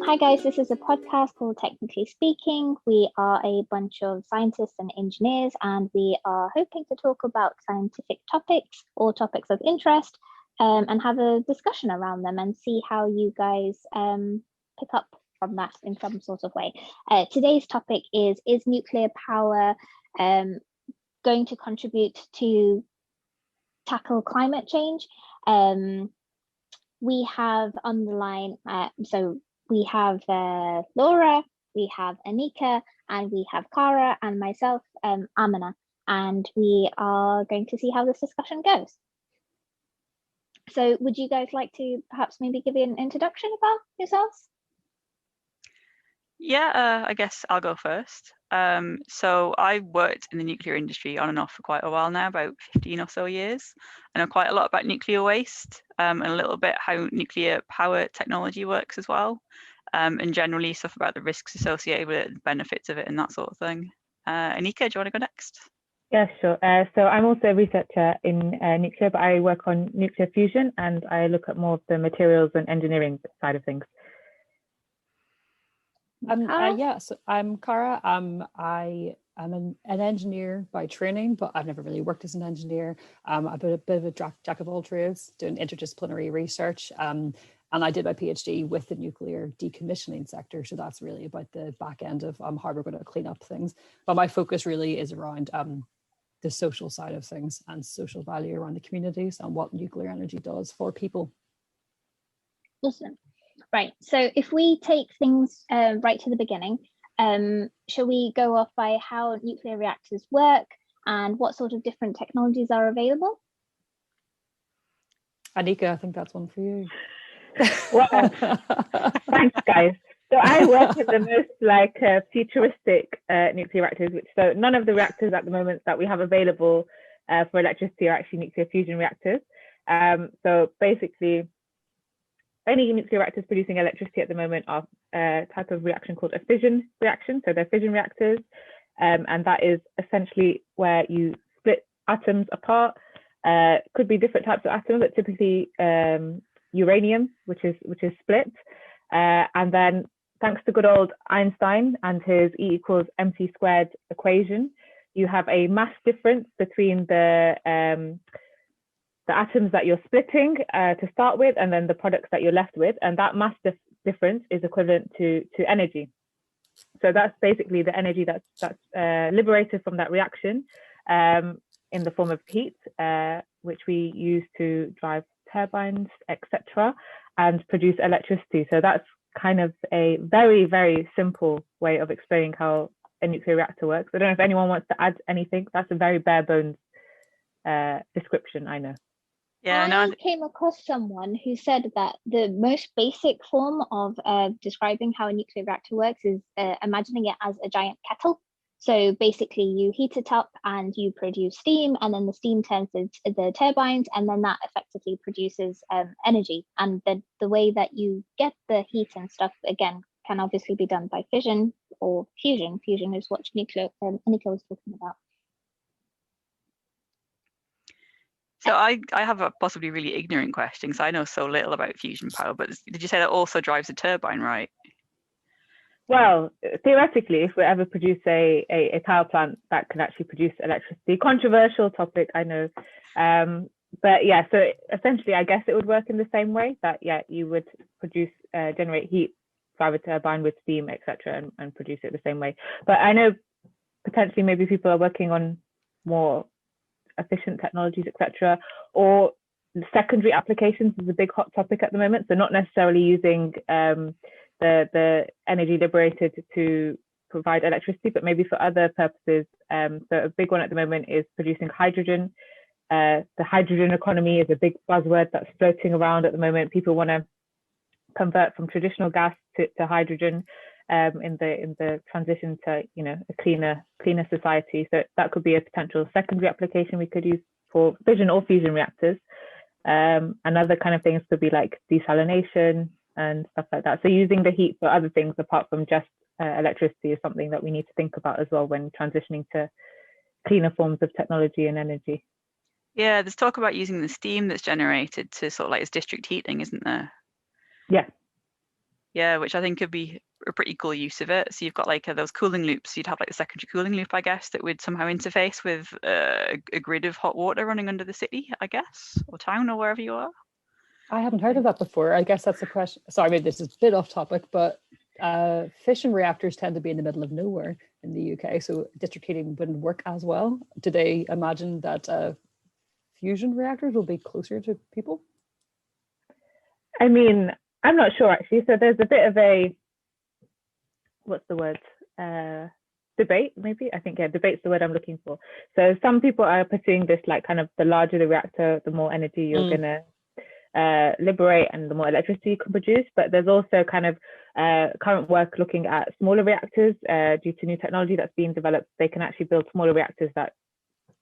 Hi guys, this is a podcast called Technically Speaking. We are a bunch of scientists and engineers, and we are hoping to talk about scientific topics or topics of interest and have a discussion around them and see how you guys pick up from that in some sort of way. Today's topic is nuclear power going to contribute to tackle climate change? We have on the line, we have Laura, we have Aneeqa, and we have Cara, and myself, Amina, and we are going to see how this discussion goes. So would you guys like to perhaps maybe give you an introduction about yourselves? Yeah, I guess I'll go first. So I worked in the nuclear industry on and off for quite a while now, about 15 or so years. I know quite a lot about nuclear waste and a little bit how nuclear power technology works as well, and generally stuff about the risks associated with it, the benefits of it and that sort of thing. Aneeqa, do you want to go next? Yeah, sure. So I'm also a researcher in nuclear, but I work on nuclear fusion and I look at more of the materials and engineering side of things. So I'm Cara. I am an engineer by training, but I've never really worked as an engineer. I'm a bit of a jack of all trades, doing interdisciplinary research. And I did my PhD with the nuclear decommissioning sector. So that's really about the back end of how we're going to clean up things. But my focus really is around the social side of things and social value around the communities and what nuclear energy does for people. Awesome. Right, so if we take things right to the beginning, shall we go off by how nuclear reactors work and what sort of different technologies are available? Aneeqa, I think that's one for you. Well, thanks, guys. So I work in the most futuristic nuclear reactors, so none of the reactors at the moment that we have available for electricity are actually nuclear fusion reactors. So basically, any nuclear reactors producing electricity at the moment are a type of reaction called a fission reaction. So they're fission reactors, and that is essentially where you split atoms apart. Could be different types of atoms, but typically uranium, which is split. And then thanks to good old Einstein and his E=mc² equation, you have a mass difference between the atoms that you're splitting to start with, and then the products that you're left with, and that mass difference is equivalent to energy. So that's basically the energy that's liberated from that reaction in the form of heat, which we use to drive turbines, etc., and produce electricity. So that's kind of a very, very simple way of explaining how a nuclear reactor works. I don't know if anyone wants to add anything. That's a very bare bones description, I know. Yeah, I came across someone who said that the most basic form of describing how a nuclear reactor works is imagining it as a giant kettle. So basically you heat it up and you produce steam, and then the steam turns into the turbines, and then that effectively produces energy. And the way that you get the heat and stuff, again, can obviously be done by fission or fusion. Fusion is what Aneeqa was talking about. So I have a possibly really ignorant question, because I know so little about fusion power, but did you say that also drives a turbine, right? Well, theoretically, if we ever produce a power plant that can actually produce electricity, controversial topic, I know. But yeah, so essentially, I guess it would work in the same way that, yeah, you would generate heat, drive a turbine with steam, etc., and produce it the same way. But I know potentially maybe people are working on more efficient technologies, etc., or secondary applications is a big hot topic at the moment. So not necessarily using the energy liberated to provide electricity, but maybe for other purposes. So a big one at the moment is producing hydrogen. The hydrogen economy is a big buzzword that's floating around at the moment. People want to convert from traditional gas to hydrogen in the transition to, you know, a cleaner society. So that could be a potential secondary application we could use for fission or fusion reactors. And other kind of things could be like desalination and stuff like that. So using the heat for other things apart from just electricity is something that we need to think about as well when transitioning to cleaner forms of technology and energy. Yeah, there's talk about using the steam that's generated to sort of like as district heating, isn't there? Yeah. Yeah, which I think could be a pretty cool use of it. So you've got like those cooling loops. You'd have like the secondary cooling loop, I guess, that would somehow interface with a grid of hot water running under the city, I guess, or town, or wherever you are. I haven't heard of that before. I guess that's a question. Sorry, maybe this is a bit off topic, but fission reactors tend to be in the middle of nowhere in the UK, so district heating wouldn't work as well. Do they imagine that fusion reactors will be closer to people? I mean, I'm not sure actually. So there's a bit of a, what's the word? Debate, maybe? I think, yeah, debate's the word I'm looking for. So some people are pursuing this, like kind of the larger the reactor, the more energy you're gonna liberate and the more electricity you can produce. But there's also kind of current work looking at smaller reactors due to new technology that's being developed. They can actually build smaller reactors that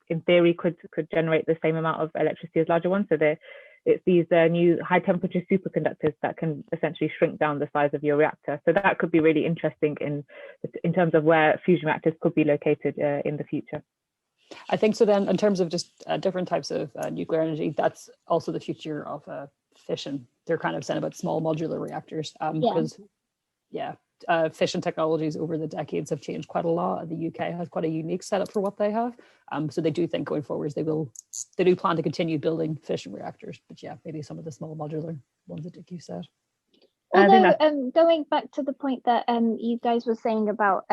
in theory could generate the same amount of electricity as larger ones. So it's these new high temperature superconductors that can essentially shrink down the size of your reactor. So that could be really interesting in terms of where fusion reactors could be located in the future. I think so. Then in terms of just different types of nuclear energy, that's also the future of fission. They're kind of saying about small modular reactors because fission technologies over the decades have changed quite a lot. The UK has quite a unique setup for what they have. So they do think going forwards they do plan to continue building fission reactors. But yeah, maybe some of the small modular ones that you said. Although going back to the point that you guys were saying about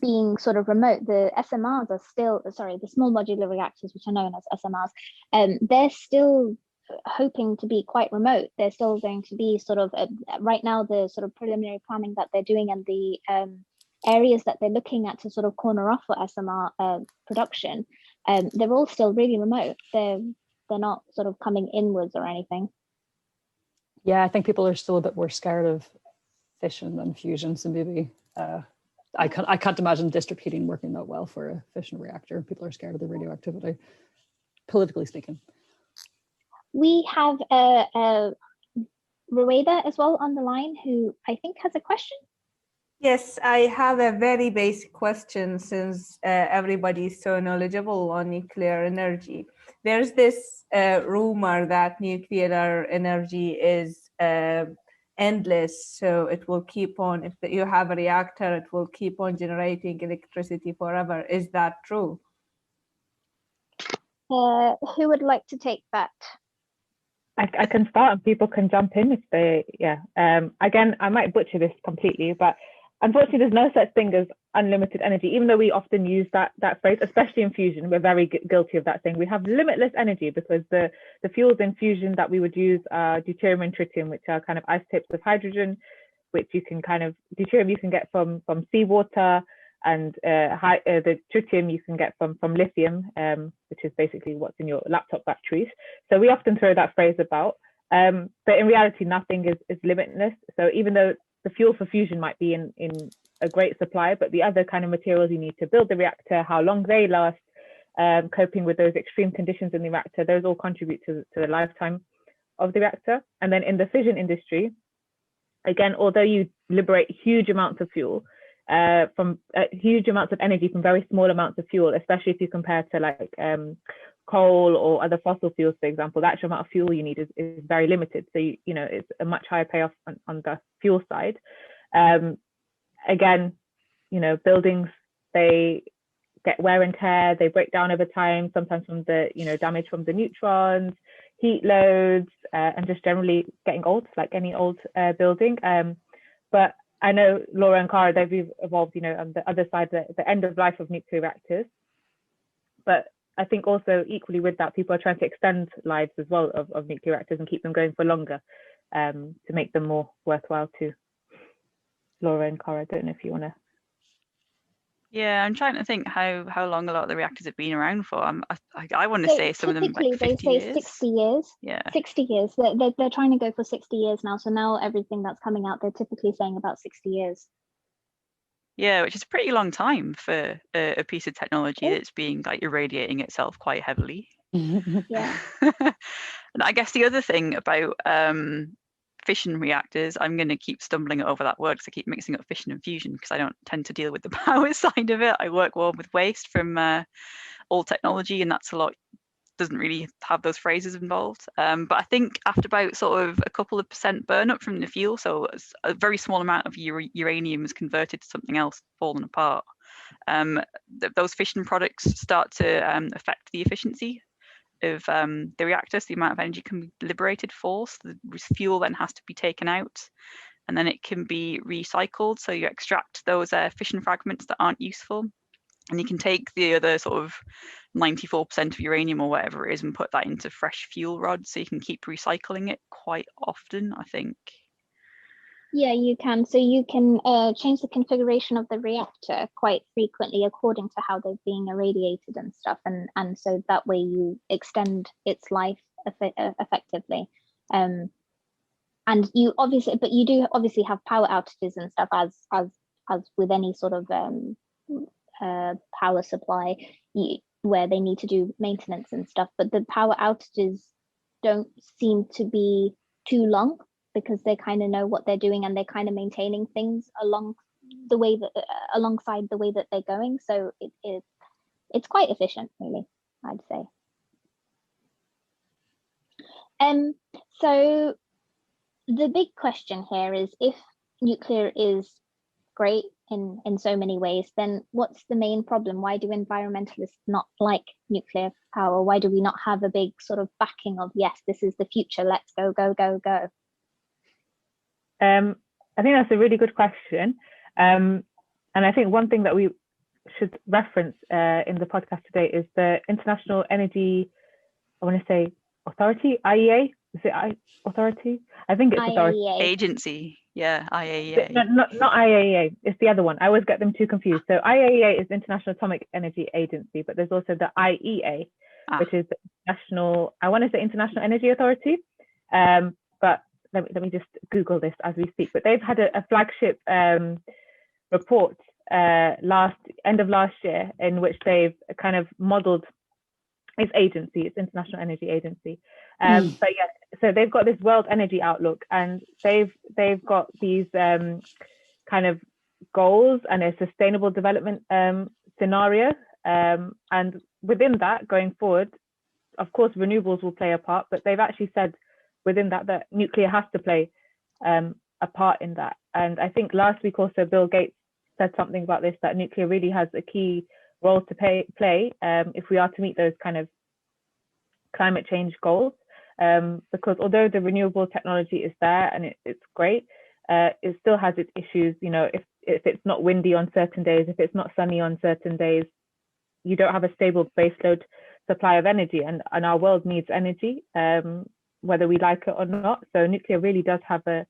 being sort of remote, the SMRs are still, sorry, the small modular reactors, which are known as SMRs, they're still hoping to be quite remote. They're still going to be sort of right now the sort of preliminary planning that they're doing and the areas that they're looking at to sort of corner off for SMR production, they're all still really remote. They're not sort of coming inwards or anything. Yeah, I think people are still a bit more scared of fission than fusion. So maybe I can't imagine district heating working that well for a fission reactor. People are scared of the radioactivity, politically speaking. We have Rwayda as well on the line, who I think has a question. Yes, I have a very basic question since everybody is so knowledgeable on nuclear energy. There's this rumor that nuclear energy is endless, so it will keep on, if you have a reactor, it will keep on generating electricity forever. Is that true? Who would like to take that? I can start and people can jump in if they, again, I might butcher this completely, but unfortunately there's no such thing as unlimited energy, even though we often use that phrase, especially in fusion. We're very guilty of that thing. We have limitless energy because the fuels in fusion that we would use are deuterium and tritium, which are kind of isotopes of hydrogen, which you can deuterium you can get from seawater, and the tritium you can get from lithium, which is basically what's in your laptop batteries. So we often throw that phrase about, but in reality, nothing is limitless. So even though the fuel for fusion might be in a great supply, but the other kind of materials you need to build the reactor, how long they last, coping with those extreme conditions in the reactor, those all contribute to the lifetime of the reactor. And then in the fission industry, again, although you liberate huge amounts of fuel, from huge amounts of energy from very small amounts of fuel, especially if you compare to like coal or other fossil fuels, for example, the actual amount of fuel you need is very limited. So, it's a much higher payoff on the fuel side. Again, buildings, they get wear and tear, they break down over time, sometimes from the, damage from the neutrons, heat loads, and just generally getting old, like any old building. But I know Laura and Cara, they've evolved, on the other side, the end of life of nuclear reactors. But I think also equally with that, people are trying to extend lives as well of nuclear reactors and keep them going for longer, to make them more worthwhile too. Laura and Cara, I don't know if you want to. Yeah, I'm trying to think how long a lot of the reactors have been around for. I want to say some of them like 50 they say years. 60 years. Yeah. 60 years. They're trying to go for 60 years now. So now everything that's coming out, they're typically saying about 60 years. Yeah, which is a pretty long time for a piece of technology that's being like irradiating itself quite heavily. Yeah. And I guess the other thing about fission reactors, I'm going to keep stumbling over that word because I keep mixing up fission and fusion because I don't tend to deal with the power side of it. I work well with waste from old technology, and that's a lot doesn't really have those phrases involved. But I think after about sort of a couple of percent burn up from the fuel, so a very small amount of uranium is converted to something else, falling apart. Those fission products start to affect the efficiency of the reactor, so the amount of energy can be liberated falls. The fuel then has to be taken out, and then it can be recycled. So you extract those fission fragments that aren't useful, and you can take the other sort of 94% of uranium or whatever it is and put that into fresh fuel rods, so you can keep recycling it quite often, I think. Yeah, you can. So you can change the configuration of the reactor quite frequently according to how they're being irradiated and stuff, and so that way you extend its life effectively. And you obviously, but you do obviously have power outages and stuff as with any sort of power supply, where they need to do maintenance and stuff. But the power outages don't seem to be too long, because they kind of know what they're doing and they're kind of maintaining things along the way that alongside the way that they're going. So it's quite efficient, really, I'd say. So the big question here is, if nuclear is great in so many ways, then what's the main problem? Why do environmentalists not like nuclear power? Why do we not have a big sort of backing of, yes, this is the future, let's go, go, go, go? I think that's a really good question. And I think one thing that we should reference in the podcast today is the International Energy, I want to say Authority, IEA? Is it Authority? I think it's Authority. Agency, yeah, IAEA. Not IAEA, it's the other one. I always get them too confused. So IAEA is the International Atomic Energy Agency, but there's also the IEA, which is the National, I want to say International Energy Authority. But let me just Google this as we speak. But they've had a flagship report end of last year, in which they've kind of modeled its agency, its International Energy Agency. But yeah, so they've got this World Energy Outlook, and they've got these kind of goals and a sustainable development scenario. And within that, going forward, of course, renewables will play a part, but they've actually said within that nuclear has to play a part in that. And I think last week also Bill Gates said something about this, that nuclear really has a key role to play if we are to meet those kind of climate change goals. Because although the renewable technology is there and it's great, it still has its issues. You know, if it's not windy on certain days, if it's not sunny on certain days, you don't have a stable baseload supply of energy, and our world needs energy, whether we like it or not. So nuclear really does have a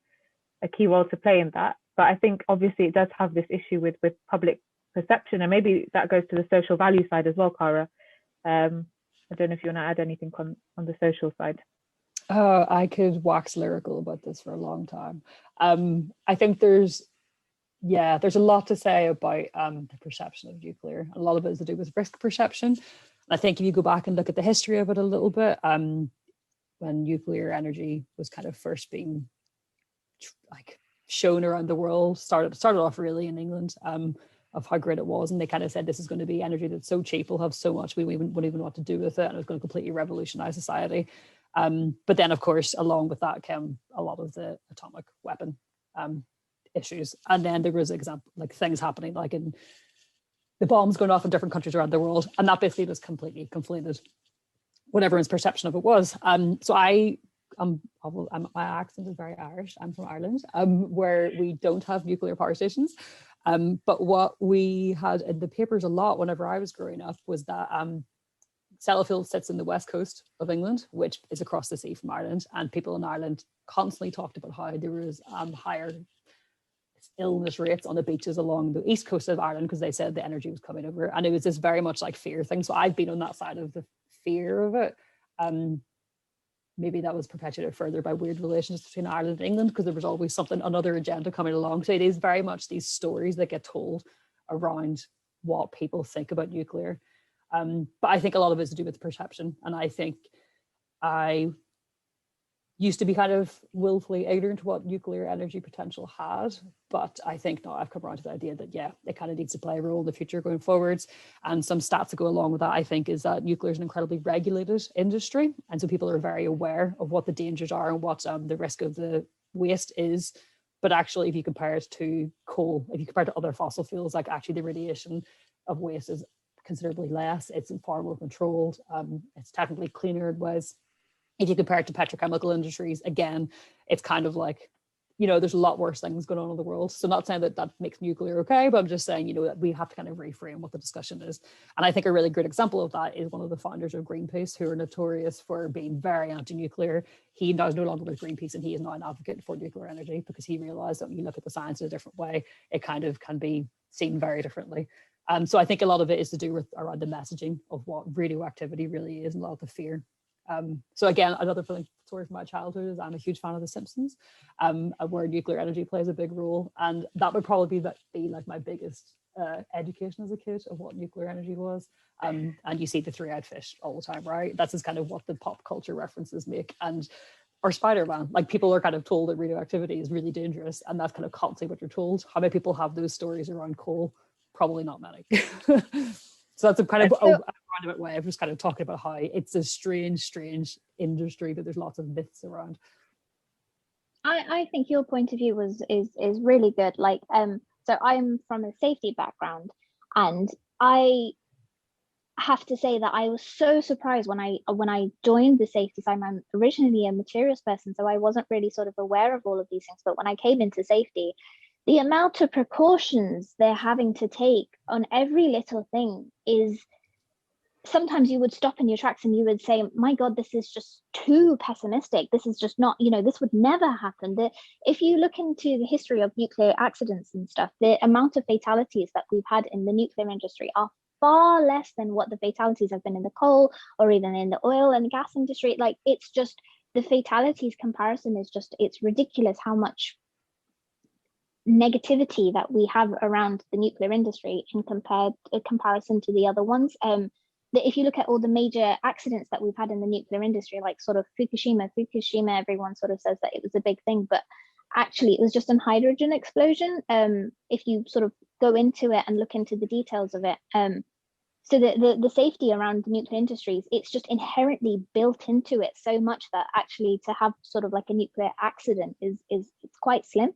key role to play in that. But I think obviously it does have this issue with public perception, and maybe that goes to the social value side as well, Cara. I don't know if you want to add anything on the social side. I could wax lyrical about this for a long time. I think there's a lot to say about the perception of nuclear. A lot of it is to do with risk perception. I think if you go back and look at the history of it a little bit, when nuclear energy was kind of first being like shown around the world, started off really in England, of how great it was, and they kind of said this is going to be energy that's so cheap, we'll have so much we wouldn't even know what to do with it, and it was going to completely revolutionize society. But then, of course, along with that came a lot of the atomic weapon issues, and then there was things happening, like in the bombs going off in different countries around the world, and that basically just completely conflated what everyone's perception of it was. So my accent is very Irish. I'm from Ireland, where we don't have nuclear power stations. But what we had in the papers a lot whenever I was growing up was that Sellafield sits in the west coast of England, which is across the sea from Ireland, and people in Ireland constantly talked about how there was higher illness rates on the beaches along the east coast of Ireland, because they said the energy was coming over, and it was this very much like fear thing. So I've been on that side of the fear of it. Maybe that was perpetuated further by weird relations between Ireland and England, because there was always another agenda coming along. So it is very much these stories that get told around what people think about nuclear. But I think a lot of it is to do with perception. And I think I used to be kind of willfully ignorant to what nuclear energy potential had. But I think now I've come around to the idea that, yeah, it kind of needs to play a role in the future going forwards. And some stats that go along with that, I think, is that nuclear is an incredibly regulated industry. And so people are very aware of what the dangers are and what the risk of the waste is. But actually, if you compare it to coal, if you compare it to other fossil fuels, like actually the radiation of waste is considerably less. It's far more controlled. It's technically cleaner in ways. If you compare it to petrochemical industries, again, it's kind of like, you know, there's a lot worse things going on in the world. So not saying that that makes nuclear okay, but I'm just saying, you know, that we have to kind of reframe what the discussion is. And I think a really great example of that is one of the founders of Greenpeace, who are notorious for being very anti-nuclear. He now is no longer with Greenpeace, and he is now an advocate for nuclear energy, because he realized that when you look at the science in a different way, it kind of can be seen very differently. So I think a lot of it is to do with around the messaging of what radioactivity really is, and a lot of the fear. So again, another story from my childhood is I'm a huge fan of The Simpsons, where nuclear energy plays a big role, and that would probably be like my biggest education as a kid of what nuclear energy was. And you see the three-eyed fish all the time, right? That's just kind of what the pop culture references make. And or Spider-Man, like people are kind of told that radioactivity is really dangerous, and that's kind of constantly what you're told. How many people have those stories around coal? Probably not many. So that's a kind of a roundabout way of just kind of talking about how it's a strange industry that there's lots of myths around. I think your point of view is really good. Like, so I'm from a safety background, and I have to say that I was so surprised when I joined the safety side. I'm originally a materials person, so I wasn't really sort of aware of all of these things. But when I came into safety, the amount of precautions they're having to take on every little thing is, sometimes you would stop in your tracks and you would say, my God, this is just too pessimistic. This is just not, you know, this would never happen. If you look into the history of nuclear accidents and stuff, the amount of fatalities that we've had in the nuclear industry are far less than what the fatalities have been in the coal or even in the oil and gas industry. Like, it's just, the fatalities comparison is just, it's ridiculous how much negativity that we have around the nuclear industry in comparison to the other ones. If you look at all the major accidents that we've had in the nuclear industry, like sort of Fukushima, everyone sort of says that it was a big thing, but actually it was just a hydrogen explosion. If you sort of go into it and look into the details of it, so the safety around the nuclear industries, it's just inherently built into it so much that actually to have sort of like a nuclear accident is it's quite slim.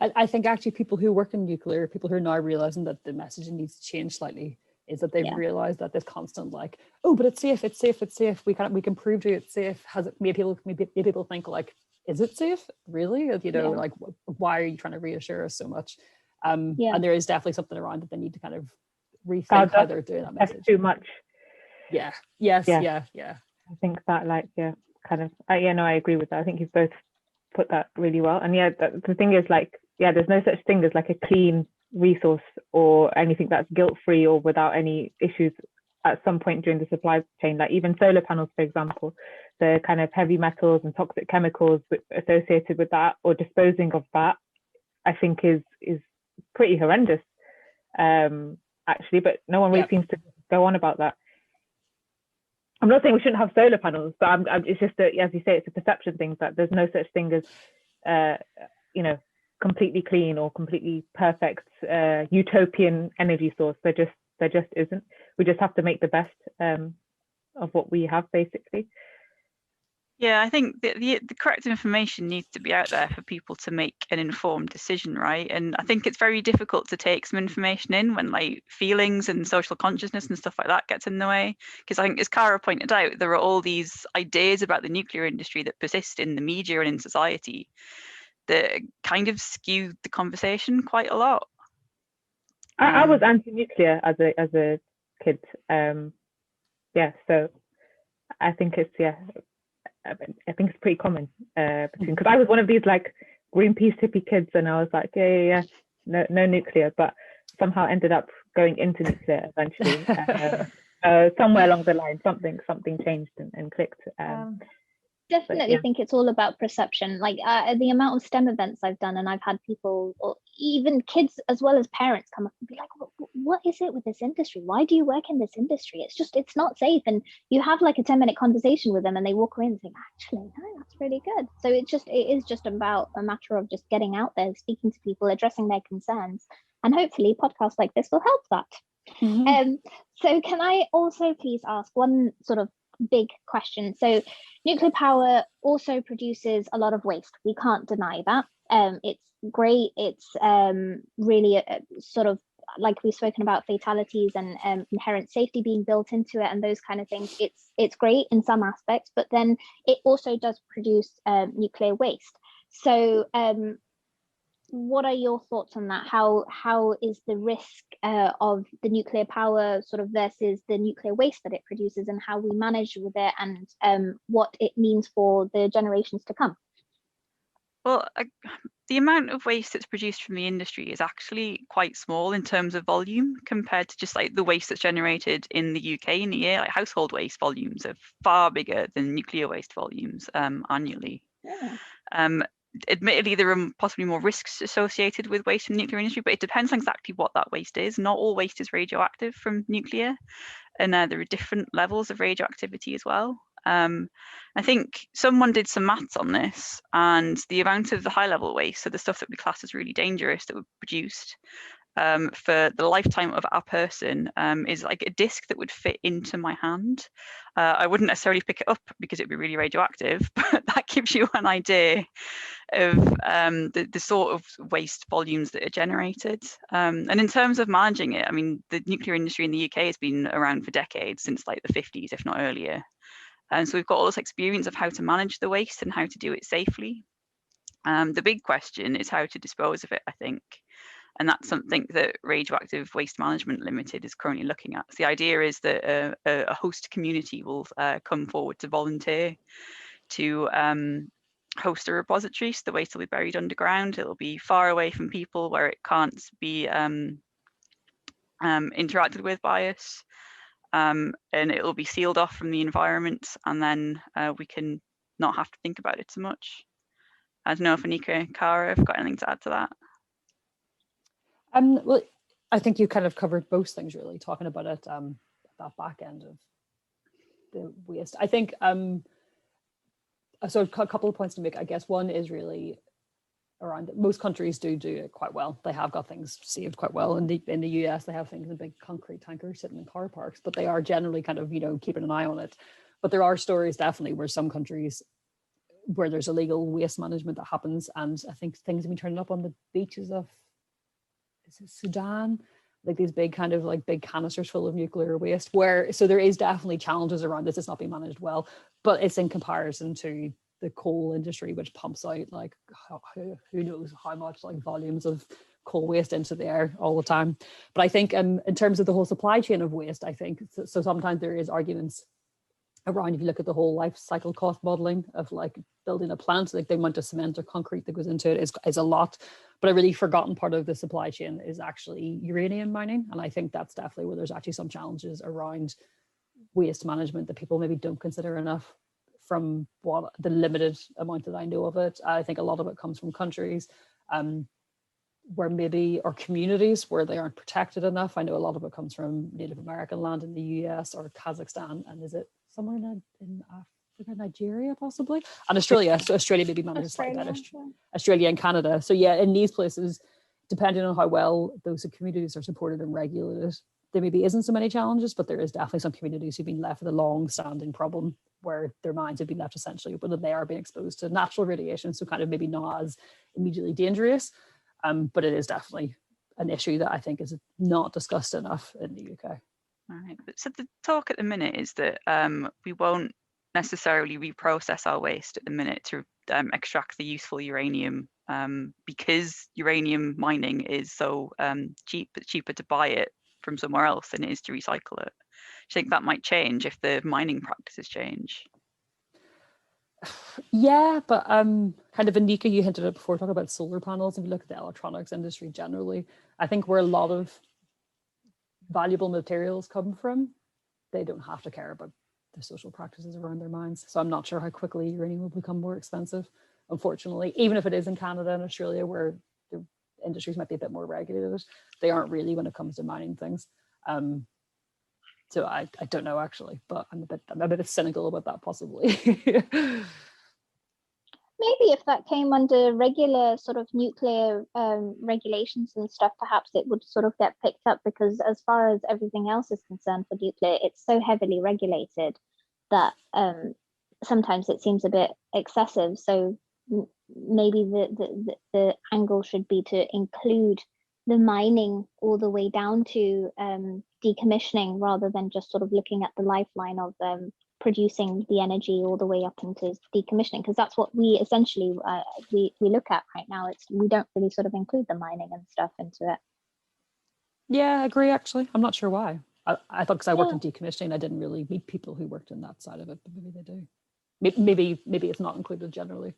I think actually people who work in nuclear, people who are now realizing that the messaging needs to change slightly, is that they've realized that this constant like, oh, but it's safe, we can prove to you it's safe, has it made people think like, is it safe really? You know, like, why are you trying to reassure us so much? And there is definitely something around that they need to kind of rethink how they're doing that message. Too much. Yeah. I think that, like, kind of, I agree with that. I think you've both put that really well. And the thing is, like, there's no such thing as like a clean resource or anything that's guilt-free or without any issues at some point during the supply chain. Like even solar panels, for example, the kind of heavy metals and toxic chemicals associated with that or disposing of that, I think is pretty horrendous, actually, but no one really seems to go on about that. I'm not saying we shouldn't have solar panels, but it's just that, as you say, it's a perception thing, that there's no such thing as, completely clean or completely perfect utopian energy source. There just isn't. We just have to make the best of what we have, basically. Yeah, I think the correct information needs to be out there for people to make an informed decision, right? And I think it's very difficult to take some information in when like feelings and social consciousness and stuff like that gets in the way. Because I think, as Cara pointed out, there are all these ideas about the nuclear industry that persist in the media and in society that kind of skew the conversation quite a lot. I was anti-nuclear as a kid. So I think I think it's pretty common because I was one of these like Greenpeace hippie kids, and I was like, no nuclear, but somehow ended up going into nuclear eventually. Somewhere along the line, something changed and clicked. definitely yeah. think it's all about perception. Like the amount of STEM events I've done, and I've had people, or even kids as well as parents, come up and be like, what is it with this industry? Why do you work in this industry? It's not safe. And you have like a 10-minute conversation with them and they walk away and think, actually, no, that's really good. So it is just about a matter of just getting out there, speaking to people, addressing their concerns. And hopefully podcasts like this will help that. So can I also please ask one sort of big question? So nuclear power also produces a lot of waste. We can't deny that. It's great. It's really a sort of, like we've spoken about, fatalities and inherent safety being built into it and those kind of things. It's great in some aspects, but then it also does produce nuclear waste. So what are your thoughts on that? How is the risk of the nuclear power sort of versus the nuclear waste that it produces, and how we manage with it, and what it means for the generations to come? Well, the amount of waste that's produced from the industry is actually quite small in terms of volume compared to just like the waste that's generated in the UK in a year. Like household waste volumes are far bigger than nuclear waste volumes annually. Yeah. Admittedly, there are possibly more risks associated with waste in the nuclear industry, but it depends on exactly what that waste is. Not all waste is radioactive from nuclear, and there are different levels of radioactivity as well. I think someone did some maths on this, and the amount of the high level waste, so the stuff that we class as really dangerous that were produced for the lifetime of our person, is like a disc that would fit into my hand. I wouldn't necessarily pick it up because it'd be really radioactive, but that gives you an idea of the sort of waste volumes that are generated. And in terms of managing it, I mean, the nuclear industry in the UK has been around for decades, since like the 50s, if not earlier. And so we've got all this experience of how to manage the waste and how to do it safely. The big question is how to dispose of it, I think. And that's something that Radioactive Waste Management Limited is currently looking at. So the idea is that a host community will come forward to volunteer to host a repository. So the waste will be buried underground. It'll be far away from people, where it can't be interacted with by us. And it will be sealed off from the environment, and then we can not have to think about it so much. I don't know if Aneeqa and Cara have got anything to add to that. Well, I think you kind of covered both things, really, talking about it, that back end of the waste. I think, so a couple of points to make. I guess one is really around, most countries do it quite well. They have got things saved quite well. In the US, they have things in big concrete tankers sitting in car parks, but they are generally kind of, keeping an eye on it. But there are stories definitely where some countries where there's illegal waste management that happens, and I think things have been turning up on the beaches of, is it Sudan? Like these big kind of like big canisters full of nuclear waste, so there is definitely challenges around this. It's not being managed well, but it's in comparison to the coal industry, which pumps out like who knows how much like volumes of coal waste into the air all the time. But I think in terms of the whole supply chain of waste, I think so sometimes there is arguments around, if you look at the whole life cycle cost modeling of like building a plant, like the amount of cement or concrete that goes into it is a lot. But a really forgotten part of the supply chain is actually uranium mining. And I think that's definitely where there's actually some challenges around waste management that people maybe don't consider enough, from what the limited amount that I know of it. I think a lot of it comes from countries where maybe, or communities where they aren't protected enough. I know a lot of it comes from Native American land in the US or Kazakhstan, and is it somewhere in Africa, Nigeria possibly, and Australia. So Australia maybe manages slightly better. Australia and Canada. So yeah, in these places, depending on how well those communities are supported and regulated, there maybe isn't so many challenges, but there is definitely some communities who've been left with a long-standing problem where their mines have been left essentially open and they are being exposed to natural radiation, so kind of maybe not as immediately dangerous, but it is definitely an issue that I think is not discussed enough in the UK. Right. So the talk at the minute is that we won't necessarily reprocess our waste at the minute to extract the useful uranium, because uranium mining is so cheaper to buy it from somewhere else than it is to recycle it. Do you think that might change if the mining practices change? Yeah, but kind of Aneeqa, you hinted at before, talking about solar panels. If you look at the electronics industry generally, I think where a lot of valuable materials come from, they don't have to care about the social practices around their mines. So I'm not sure how quickly uranium will become more expensive, unfortunately. Even if it is in Canada and Australia, where the industries might be a bit more regulated, they aren't really when it comes to mining things. So I don't know actually, but I'm a bit cynical about that possibly. Maybe if that came under regular sort of nuclear regulations and stuff, perhaps it would sort of get picked up, because as far as everything else is concerned for nuclear, it's so heavily regulated that sometimes it seems a bit excessive. So maybe the angle should be to include the mining all the way down to decommissioning, rather than just sort of looking at the lifeline of producing the energy all the way up into decommissioning, because that's what we essentially we look at right now. We don't really sort of include the mining and stuff into it. Yeah, I agree actually. I'm not sure why. I thought because I worked in decommissioning, I didn't really meet people who worked in that side of it, but maybe they do. Maybe it's not included generally.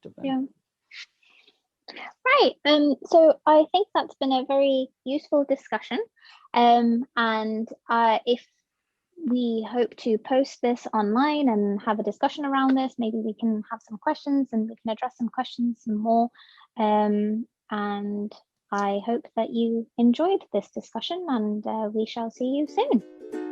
Don't know. Yeah. Right. So I think that's been a very useful discussion. And if we hope to post this online and have a discussion around this, maybe we can have some questions and we can address some questions some more. And I hope that you enjoyed this discussion, and we shall see you soon.